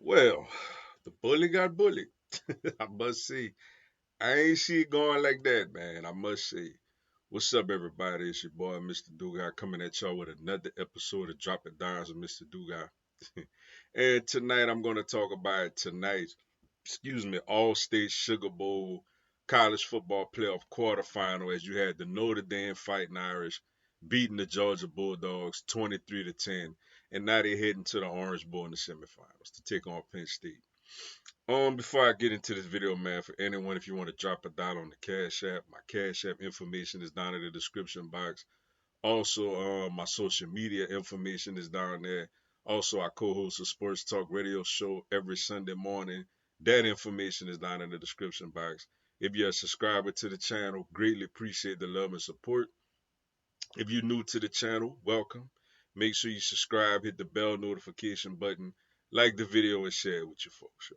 Well, the bully got bullied. I must say. I ain't see it going like that, man. I must say. What's up, everybody? It's your boy, Mr. Dugai, coming at y'all with another episode of Drop It Downs with Mr. Dugai. And tonight, I'm going to talk about tonight's, All-State Sugar Bowl college football playoff quarterfinal as you had the Notre Dame Fighting Irish beating the Georgia Bulldogs 23 to 10, and now they're heading to the Orange Bowl in the semifinals to take on Penn State. Before I get into this video, man, for anyone, if you want to drop a dollar on the Cash App, my Cash App information is down in the description box. Also, my social media information is down there. Also, I co-host a sports talk radio show every Sunday morning. That information is down in the description box. If you're a subscriber to the channel, greatly appreciate the love and support. If you're new to the channel, welcome. Make sure you subscribe, hit the bell notification button, like the video, and share it with your folks,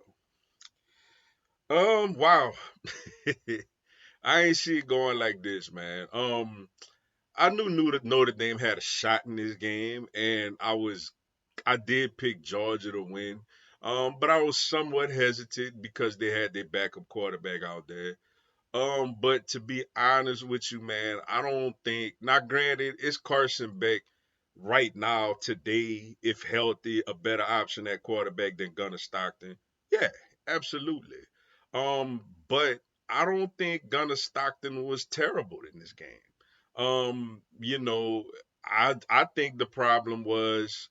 yo. Wow. I ain't see it going like this, man. I knew Notre Dame had a shot in this game, and I did pick Georgia to win. But I was somewhat hesitant because they had their backup quarterback out there. But to be honest with you, man, I don't think. Now, granted, it's Carson Beck right now, today, if healthy, a better option at quarterback than Gunnar Stockton. Yeah, absolutely. But I don't think Gunnar Stockton was terrible in this game. You know, I think the problem was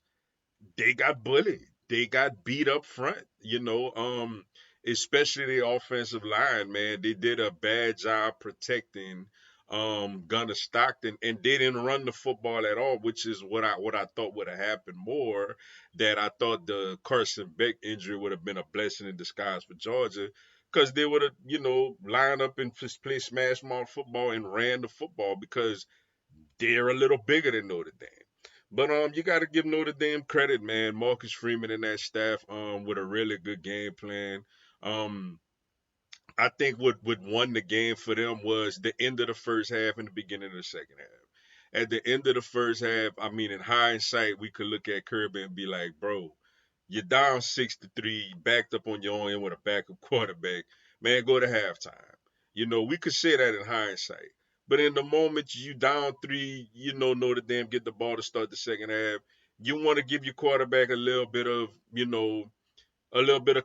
they got bullied. They got beat up front, especially the offensive line, man. They did a bad job protecting Gunner Stockton, and they didn't run the football at all, which is what I thought would have happened more. That I thought the Carson Beck injury would have been a blessing in disguise for Georgia. Because they would have, lined up and just play smash mouth football and ran the football because they're a little bigger than Notre Dame. But you got to give Notre Dame credit, man. Marcus Freeman and that staff with a really good game plan. Um, I think what won the game for them was the end of the first half and the beginning of the second half. At the end of the first half, I mean, in hindsight, we could look at Kirby and be like, bro, you're down 6-3, backed up on your own end with a backup quarterback. Man, go to halftime. We could say that in hindsight. But in the moment you down three, Notre Dame get the ball to start the second half. You want to give your quarterback a little bit of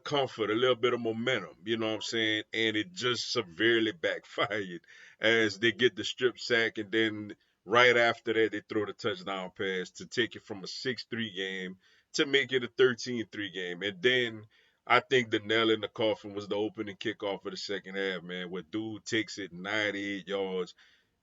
comfort, a little bit of momentum, you know what I'm saying? And it just severely backfired as they get the strip sack, and then right after that, they throw the touchdown pass to take it from a 6-3 game to make it a 13-3 game. And then I think the nail in the coffin was the opening kickoff of the second half, man, where dude takes it 98 yards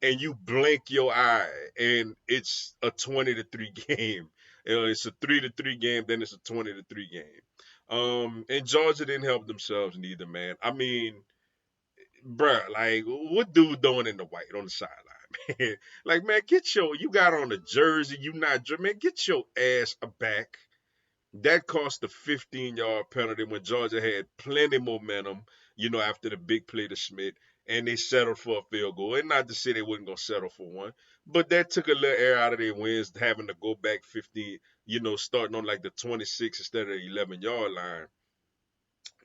and you blink your eye and it's a 20-3 game. It's a 3-3 game, then it's a 20-3 game. And Georgia didn't help themselves neither, man. I mean, bruh, like, what dude doing in the white on the sideline, man? Like, man, you got on a jersey, you not, man, get your ass back. That cost a 15-yard penalty when Georgia had plenty momentum, after the big play to Smith, and they settled for a field goal. And not to say they wasn't going to settle for one, but that took a little air out of their wins, having to go back 15, starting on like the 26 instead of the 11-yard line.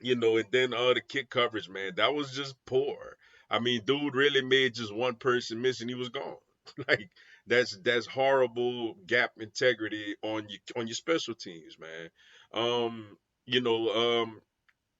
And then the kick coverage, man, that was just poor. I mean, dude really made just one person miss and he was gone. Like that's horrible gap integrity on your special teams, man. Um, you know,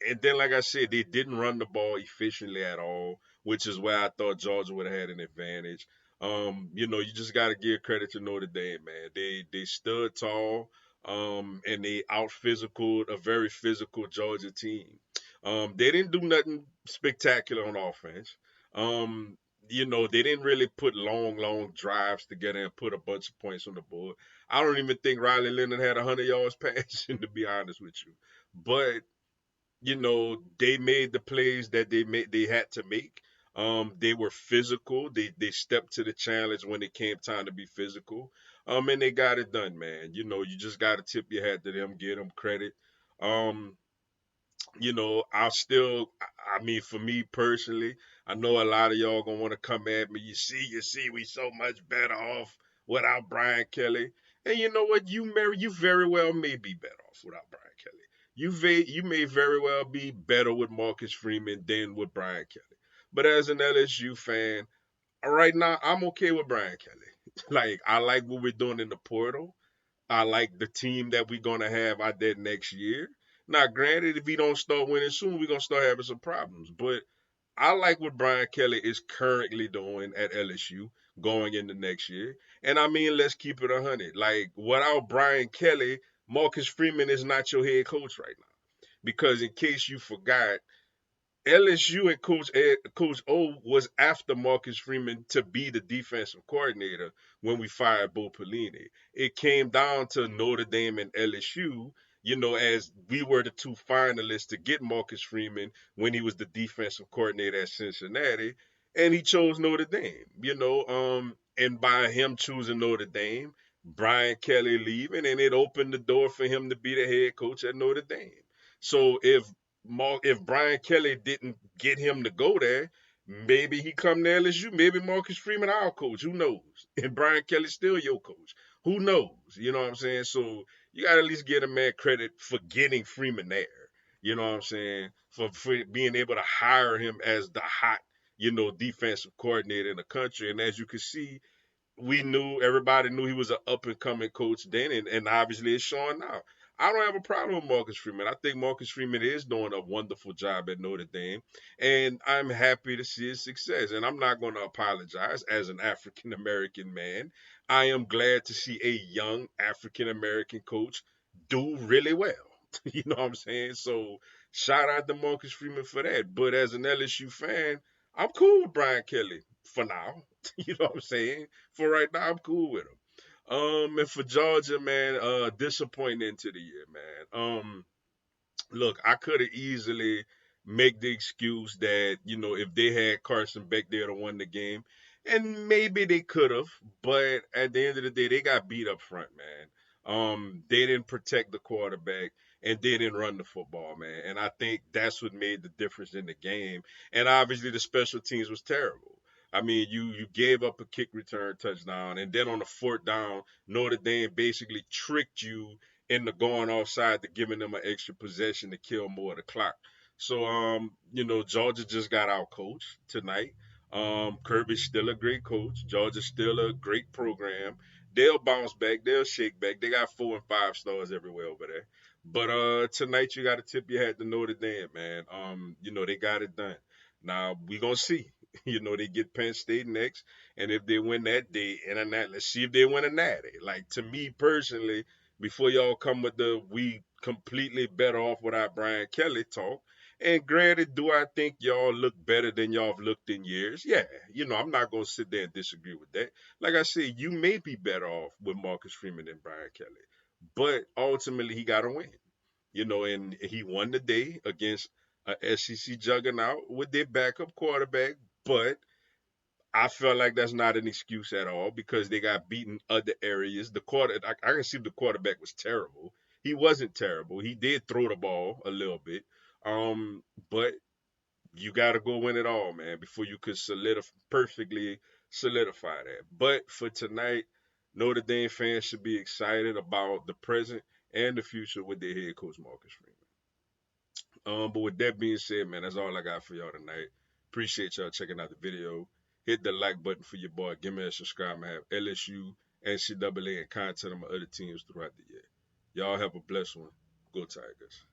and then like I said, they didn't run the ball efficiently at all, which is where I thought Georgia would have had an advantage. You just gotta give credit to Notre Dame, man. They stood tall, and they out physicaled a very physical Georgia team. They didn't do nothing spectacular on offense. Um, they didn't really put long drives together and put a bunch of points on the board. I don't even think Riley Leonard had 100 yards passing, to be honest with you. But they made the plays that they had to make. They were physical. They stepped to the challenge when it came time to be physical. And they got it done, man. You just gotta tip your hat to them, give them credit. Um, I mean, for me personally, I know a lot of y'all gonna want to come at me. You see, we so much better off without Brian Kelly. And you know what? You very well may be better off without Brian Kelly. You may very well be better with Marcus Freeman than with Brian Kelly. But as an LSU fan, right now I'm okay with Brian Kelly. Like I like what we're doing in the portal. I like the team that we're gonna have out there next year. Now, granted, if we don't start winning soon, we're gonna start having some problems. But I like what Brian Kelly is currently doing at LSU going into next year. And I mean, let's keep it 100. Like, without Brian Kelly, Marcus Freeman is not your head coach right now. Because in case you forgot, LSU and Coach O was after Marcus Freeman to be the defensive coordinator when we fired Bo Pelini. It came down to Notre Dame and LSU, as we were the two finalists to get Marcus Freeman when he was the defensive coordinator at Cincinnati, and he chose Notre Dame. And by him choosing Notre Dame, Brian Kelly leaving, and it opened the door for him to be the head coach at Notre Dame. So if Brian Kelly didn't get him to go there, maybe he come to LSU. Maybe Marcus Freeman our coach. Who knows? And Brian Kelly still your coach. Who knows? You know what I'm saying? So you got to at least give a man credit for getting Freeman there. You know what I'm saying? For being able to hire him as the hot, defensive coordinator in the country. And as you can see, everybody knew he was an up and coming coach then, and obviously it's showing now. I don't have a problem with Marcus Freeman. I think Marcus Freeman is doing a wonderful job at Notre Dame, and I'm happy to see his success. And I'm not going to apologize as an African American man. I am glad to see a young African American coach do really well. You know what I'm saying? So shout out to Marcus Freeman for that. But as an LSU fan, I'm cool with Brian Kelly for now. You know what I'm saying? For right now, I'm cool with him. And for Georgia, man, disappointing into the year, man. Look, I could have easily make the excuse that if they had Carson Beck, they'd have won the game, and maybe they could have. But at the end of the day, they got beat up front, man. They didn't protect the quarterback, and they didn't run the football, man. And I think that's what made the difference in the game. And obviously, the special teams was terrible. I mean, you gave up a kick return touchdown, and then on the fourth down, Notre Dame basically tricked you into going offside to giving them an extra possession to kill more of the clock. So Georgia just got out coached tonight. Kirby's still a great coach. Georgia's still a great program. They'll bounce back. They'll shake back. They got 4 and 5 stars everywhere over there. But tonight you got to tip your hat to Notre Dame, man. They got it done. Now we gonna see. They get Penn State next, and if they win that, they in a nat. Let's see if they win a natty. Like to me personally, before y'all come with the we completely better off without Brian Kelly talk. And granted, do I think y'all look better than y'all have looked in years? Yeah, I'm not gonna sit there and disagree with that. Like I said, you may be better off with Marcus Freeman than Brian Kelly, but ultimately he got to win. And he won the day against a SEC juggernaut with their backup quarterback, but I felt like that's not an excuse at all because they got beaten other areas. I can see the quarterback was terrible. He wasn't terrible. He did throw the ball a little bit. But you got to go win it all, man, before you could perfectly solidify that. But for tonight, Notre Dame fans should be excited about the present and the future with their head coach Marcus Freeman. But with that being said, man, that's all I got for y'all tonight. Appreciate y'all checking out the video. Hit the like button for your boy. Give me a subscribe. I have LSU, NCAA, and content on my other teams throughout the year. Y'all have a blessed one. Go Tigers.